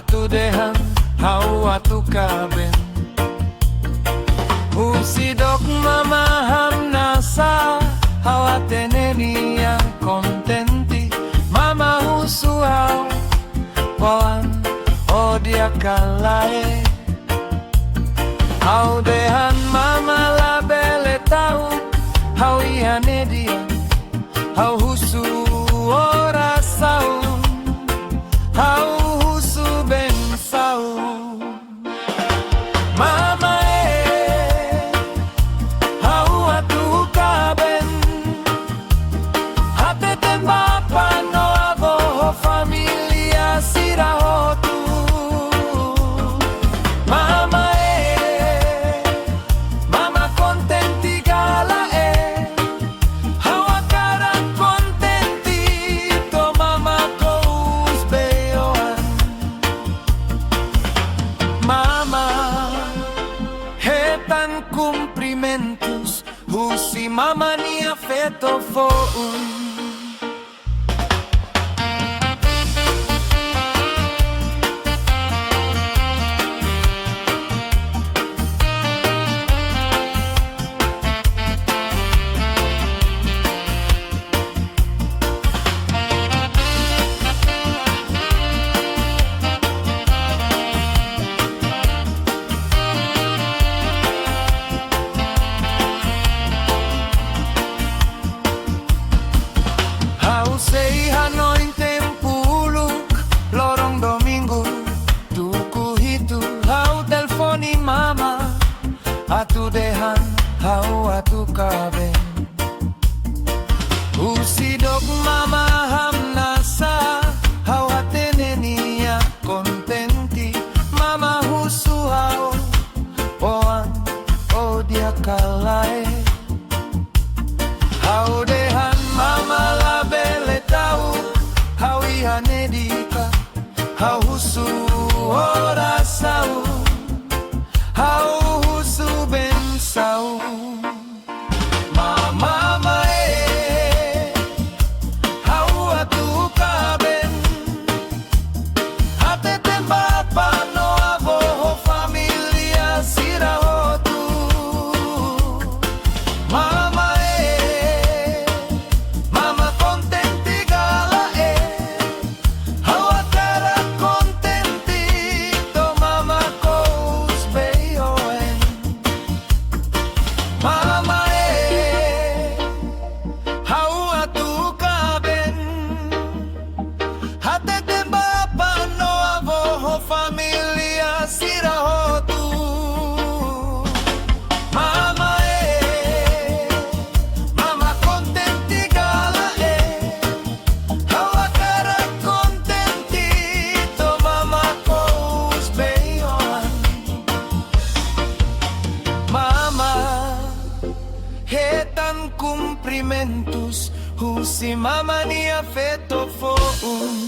atu dehan hau atu kaben. Usidok mama hamnasa hawatene yang kontenti mama husuau poan odia kalae. Hau dehan mama labele tau hau ihane dia hau husu ora sau hau husu ben sau. Mama hau atu kaben hatete bapa no abo familia sirahotu. Mama mama contenti gala hau akara contenti to mama kous beoan. Mama hetan cumprimentos husi mama ni afeto foun. Sei Hanoi tempuluk lorong domingo tuku hitu hau telfoni mama atu dehan hau atu kaben. Usidok mama hamnasa hau atenenia kontenti mama husu hau poan odia kalae. Hau dehan mama labele tau hau ihane dika hau husu ora sau hau husu ben sau. Mama hau atu kaben hatete bapa no abo familia sirahotu. Mama mama contenti gala hau akara contenti to mama kous beoen. Mama hau atu kaben hatete bapa no abo familia sirahotu. Mama mama contenti gala hau akara contenti to mama kous beoan. Mama hetan cumprimentos husi mama ni afeto foun.